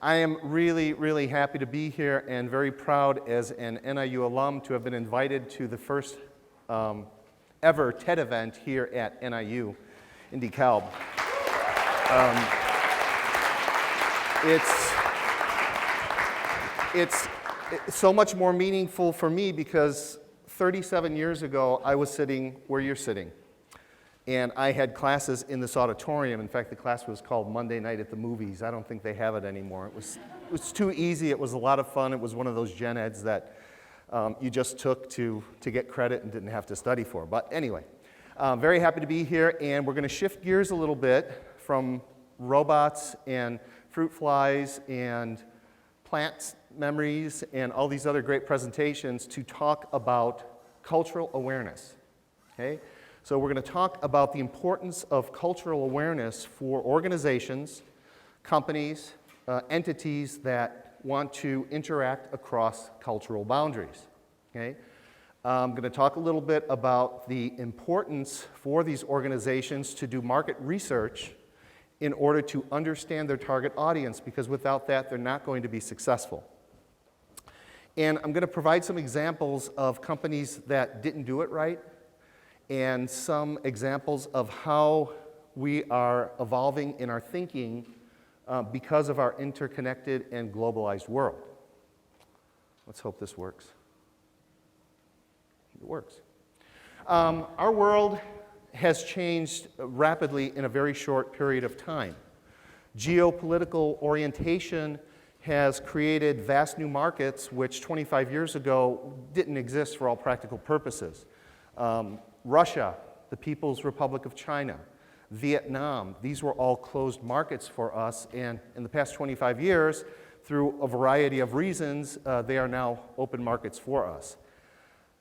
I am really, really happy to be here and very proud as an NIU alum to have been invited to the first ever TED event here at NIU in DeKalb. It's so much more meaningful for me because 37 years ago, I was sitting where you're sitting. And I had classes in this auditorium. In fact, the class was called Monday Night at the Movies. I don't think they have it anymore. It was too easy. It was a lot of fun. It was one of those gen eds that you just took to get credit and didn't have to study for. But anyway, very happy to be here. And we're going to shift gears a little bit from robots and fruit flies and plant memories and all these other great presentations to talk about cultural awareness. Okay? So we're going to talk about the importance of cultural awareness for organizations, companies, entities that want to interact across cultural boundaries. Okay? I'm going to talk a little bit about the importance for these organizations to do market research in order to understand their target audience, because without that, they're not going to be successful. And I'm going to provide some examples of companies that didn't do it right, and some examples of how we are evolving in our thinking because of our interconnected and globalized world. Let's hope this works. It works. Our world has changed rapidly in a very short period of time. Geopolitical orientation has created vast new markets which 25 years ago didn't exist for all practical purposes. Russia, the People's Republic of China, Vietnam, these were all closed markets for us, and in the past 25 years, through a variety of reasons, they are now open markets for us.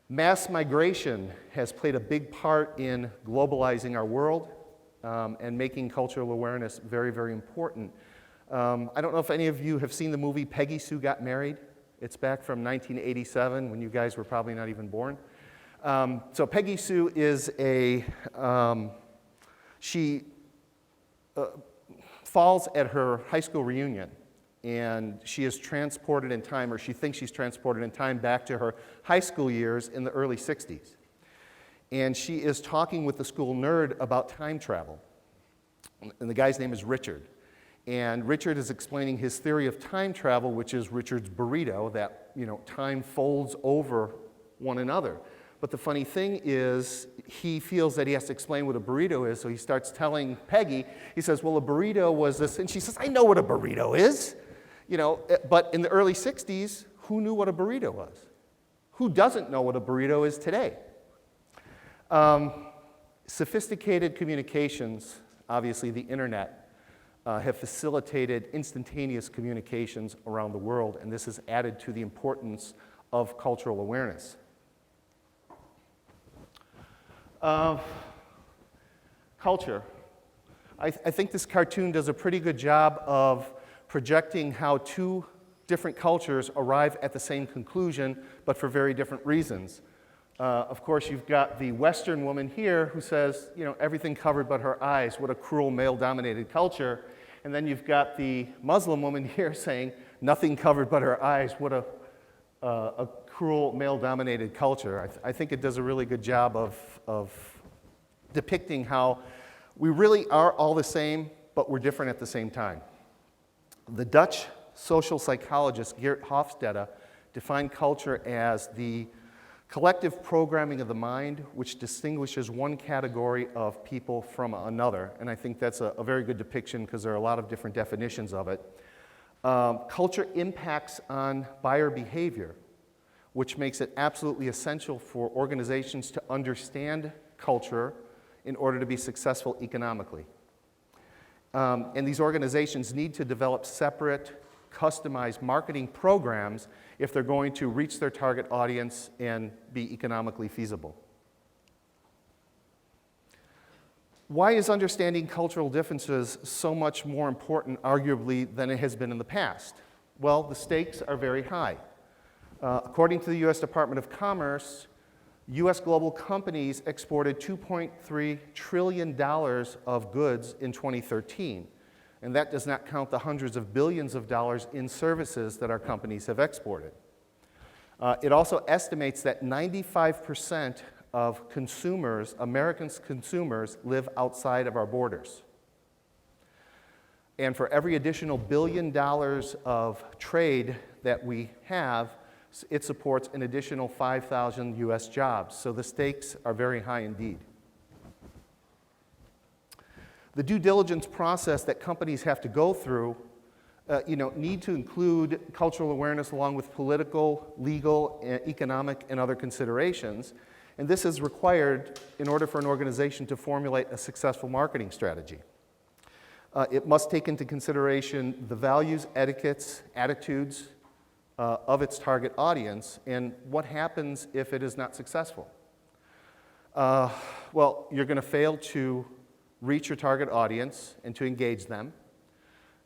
Mass migration has played a big part in globalizing our world and making cultural awareness very, very important. I don't know if any of you have seen the movie Peggy Sue Got Married. It's back from 1987 when you guys were probably not even born. So Peggy Sue is she falls at her high school reunion, and she is transported in time, or she thinks she's transported in time back to her high school years in the early 60s. And she is talking with the school nerd about time travel. And the guy's name is Richard. And Richard is explaining his theory of time travel, which is Richard's burrito, that, time folds over one another. But the funny thing is, he feels that he has to explain what a burrito is, so he starts telling Peggy, he says, well, a burrito was this, and she says, I know what a burrito is. But in the early 60s, who knew what a burrito was? Who doesn't know what a burrito is today? Sophisticated communications, obviously the internet, have facilitated instantaneous communications around the world, and this has added to the importance of cultural awareness. Culture. I think this cartoon does a pretty good job of projecting how two different cultures arrive at the same conclusion, but for very different reasons. Of course, you've got the Western woman here who says, everything covered but her eyes, what a cruel male-dominated culture. And then you've got the Muslim woman here saying, nothing covered but her eyes, what a cruel male-dominated culture. I think it does a really good job of depicting how we really are all the same, but we're different at the same time. The Dutch social psychologist Geert Hofstede defined culture as the collective programming of the mind which distinguishes one category of people from another. And I think that's a very good depiction because there are a lot of different definitions of it. Culture impacts on buyer behavior, which makes it absolutely essential for organizations to understand culture in order to be successful economically. And these organizations need to develop separate, customized marketing programs if they're going to reach their target audience and be economically feasible. Why is understanding cultural differences so much more important, arguably, than it has been in the past? Well, the stakes are very high. According to the U.S. Department of Commerce, U.S. global companies exported $2.3 trillion of goods in 2013. And that does not count the hundreds of billions of dollars in services that our companies have exported. It also estimates that 95% of consumers, American consumers, live outside of our borders. And for every additional $1 billion of trade that we have, it supports an additional 5,000 US jobs. So the stakes are very high indeed. The due diligence process that companies have to go through need to include cultural awareness along with political, legal, economic, and other considerations. And this is required in order for an organization to formulate a successful marketing strategy. It must take into consideration the values, etiquettes, attitudes of its target audience, and what happens if it is not successful. Well, you're going to fail to reach your target audience and to engage them.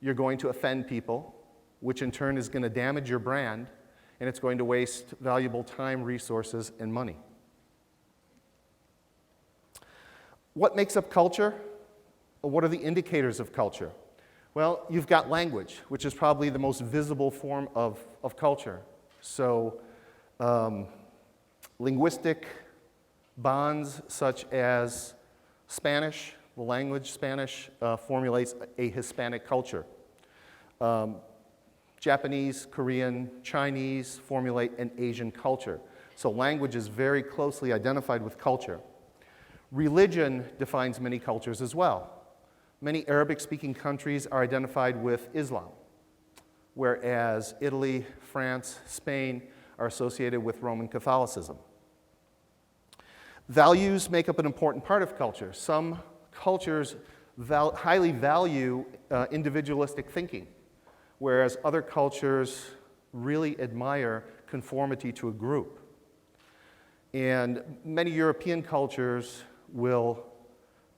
You're going to offend people, which in turn is going to damage your brand, and it's going to waste valuable time, resources, and money. What makes up culture? What are the indicators of culture? Well, you've got language, which is probably the most visible form of culture. So linguistic bonds such as Spanish, the language Spanish formulates a Hispanic culture. Japanese, Korean, Chinese formulate an Asian culture. So language is very closely identified with culture. Religion defines many cultures as well. Many Arabic-speaking countries are identified with Islam, whereas Italy, France, Spain are associated with Roman Catholicism. Values make up an important part of culture. Some cultures highly value individualistic thinking, whereas other cultures really admire conformity to a group. And many European cultures will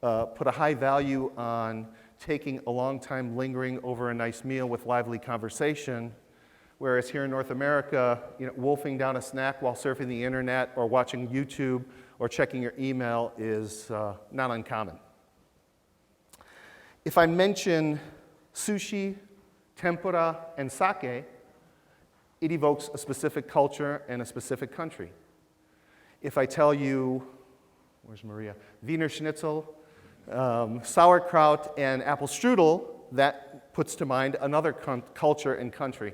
put a high value on taking a long time lingering over a nice meal with lively conversation, whereas here in North America, wolfing down a snack while surfing the internet or watching YouTube or checking your email is not uncommon. If I mention sushi, tempura, and sake, it evokes a specific culture and a specific country. If I tell you, where's Maria? Wiener Schnitzel, sauerkraut, and apple strudel, that puts to mind another culture and country.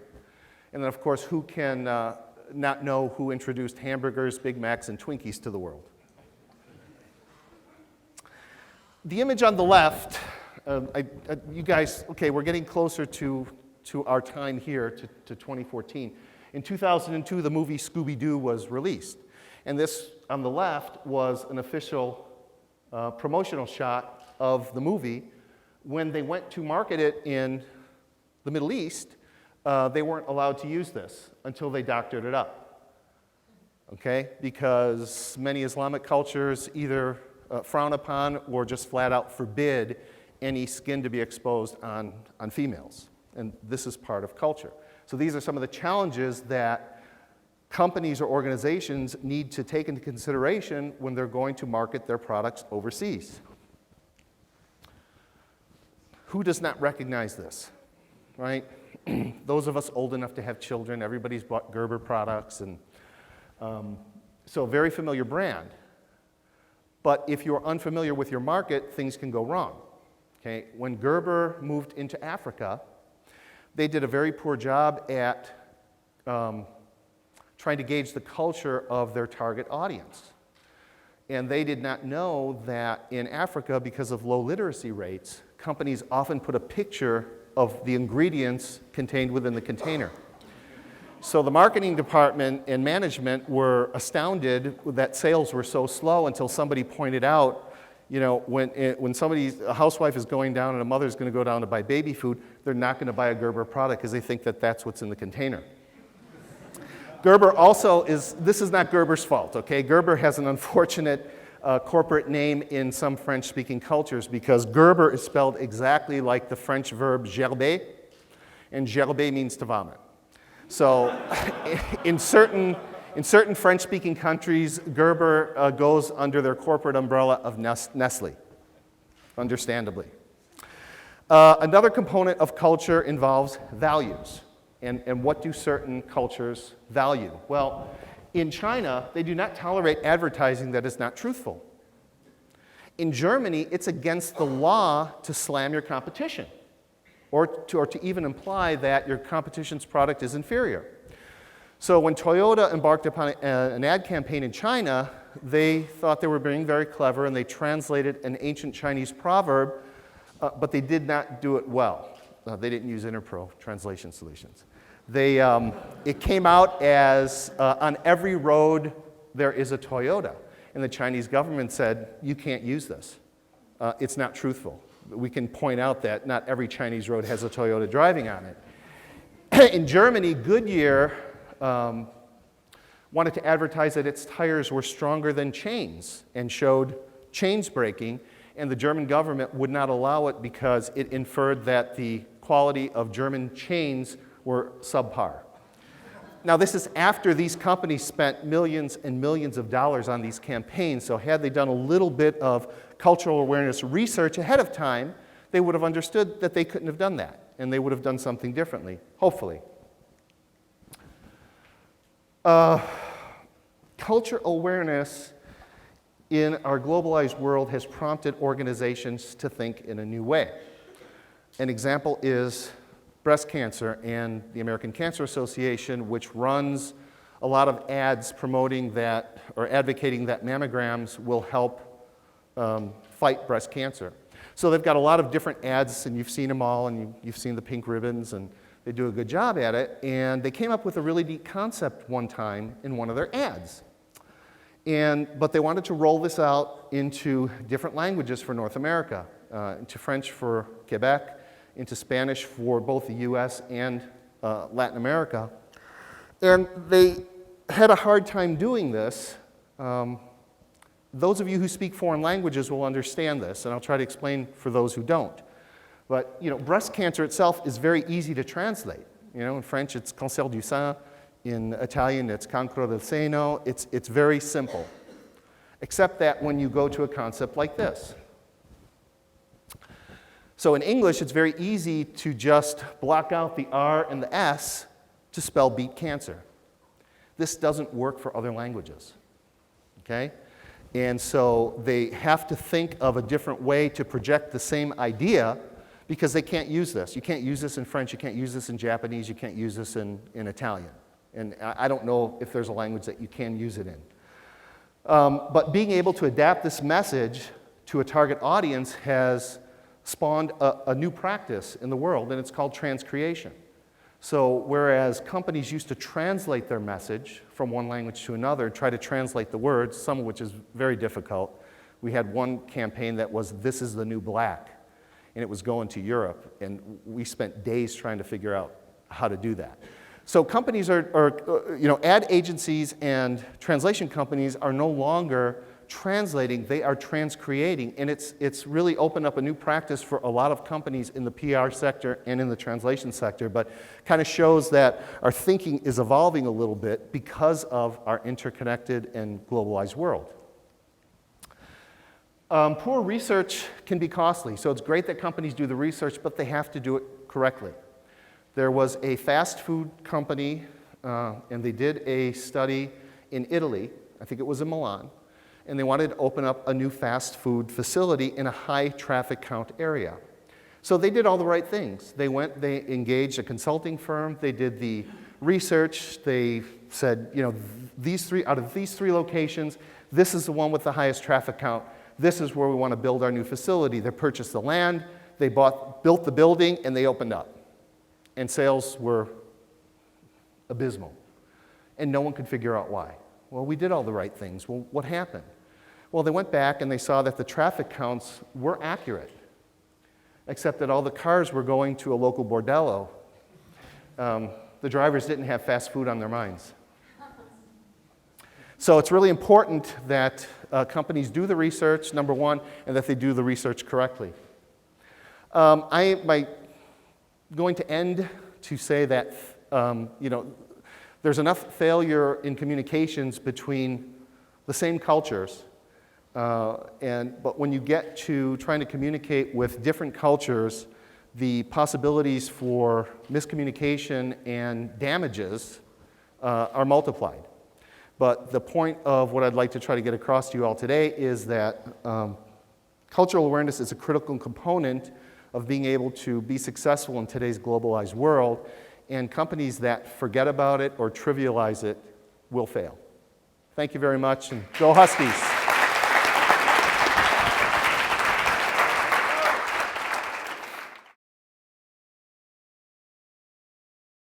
And then, of course, who can not know who introduced hamburgers, Big Macs, and Twinkies to the world? The image on the left, you guys, okay, we're getting closer to our time here, to 2014. In 2002, the movie Scooby-Doo was released. And this, on the left, was an official promotional shot of the movie. When they went to market it in the Middle East, they weren't allowed to use this until they doctored it up. Okay? Because many Islamic cultures either frown upon or just flat out forbid any skin to be exposed on females. And this is part of culture. So these are some of the challenges that companies or organizations need to take into consideration when they're going to market their products overseas. Who does not recognize this, right? Those of us old enough to have children, everybody's bought Gerber products, and so a very familiar brand. But if you're unfamiliar with your market, things can go wrong. Okay? When Gerber moved into Africa, they did a very poor job at trying to gauge the culture of their target audience. And they did not know that in Africa, because of low literacy rates, companies often put a picture of the ingredients contained within the container. So the marketing department and management were astounded that sales were so slow until somebody pointed out, when a housewife is going down and a mother is going to go down to buy baby food, they're not going to buy a Gerber product because they think that that's what's in the container. Gerber also this is not Gerber's fault, okay? Gerber has an unfortunate corporate name in some French-speaking cultures because Gerber is spelled exactly like the French verb gerber, and gerber means to vomit. So in certain French-speaking countries, Gerber goes under their corporate umbrella of Nestle, understandably. Another component of culture involves values. And what do certain cultures value? Well, in China, they do not tolerate advertising that is not truthful. In Germany, it's against the law to slam your competition or to even imply that your competition's product is inferior. So when Toyota embarked upon an ad campaign in China, they thought they were being very clever, and they translated an ancient Chinese proverb, but they did not do it well. They didn't use Interpro translation solutions. It came out as, on every road there is a Toyota. And the Chinese government said, you can't use this. It's not truthful. We can point out that not every Chinese road has a Toyota driving on it. In Germany, Goodyear wanted to advertise that its tires were stronger than chains and showed chains breaking, and the German government would not allow it because it inferred that the quality of German chains were subpar. Now, this is after these companies spent millions and millions of dollars on these campaigns, so had they done a little bit of cultural awareness research ahead of time, they would have understood that they couldn't have done that, and they would have done something differently, hopefully. Culture awareness in our globalized world has prompted organizations to think in a new way. An example is breast cancer and the American Cancer Association, which runs a lot of ads promoting that or advocating that mammograms will help fight breast cancer. So they've got a lot of different ads, and you've seen them all, and you've seen the pink ribbons, and they do a good job at it. And they came up with a really neat concept one time in one of their ads. But they wanted to roll this out into different languages for North America, into French for Quebec, into Spanish for both the US and Latin America. And they had a hard time doing this. Those of you who speak foreign languages will understand this, and I'll try to explain for those who don't. But breast cancer itself is very easy to translate. In French, it's cancer du sein. In Italian, it's cancro del seno. It's very simple, except that when you go to a concept like this. So in English, it's very easy to just block out the R and the S to spell beat cancer. This doesn't work for other languages, okay? And so they have to think of a different way to project the same idea because they can't use this. You can't use this in French, you can't use this in Japanese, you can't use this in Italian. And I don't know if there's a language that you can use it in. But being able to adapt this message to a target audience has spawned a new practice in the world, and it's called transcreation. So whereas companies used to translate their message from one language to another and try to translate the words, some of which is very difficult. We had one campaign that was, "This is the new black," and it was going to Europe, and we spent days trying to figure out how to do that. So companies ad agencies and translation companies are no longer translating, they are transcreating, and it's really opened up a new practice for a lot of companies in the PR sector and in the translation sector, but kind of shows that our thinking is evolving a little bit because of our interconnected and globalized world. Poor research can be costly, so it's great that companies do the research, but they have to do it correctly. There was a fast food company, and they did a study in Italy, I think it was in Milan, and they wanted to open up a new fast food facility in a high traffic count area. So they did all the right things. They engaged a consulting firm, they did the research, they said, out of these three locations, this is the one with the highest traffic count. This is where we want to build our new facility. They purchased the land, they built the building, and they opened up. And sales were abysmal. And no one could figure out why. Well, we did all the right things. Well, what happened? Well, they went back and they saw that the traffic counts were accurate, except that all the cars were going to a local bordello. The drivers didn't have fast food on their minds. So it's really important that companies do the research, number one, and that they do the research correctly. I'm going to end to say that there's enough failure in communications between the same cultures, but when you get to trying to communicate with different cultures, the possibilities for miscommunication and damages are multiplied. But the point of what I'd like to try to get across to you all today is that cultural awareness is a critical component of being able to be successful in today's globalized world, and companies that forget about it or trivialize it will fail. Thank you very much, and go Huskies!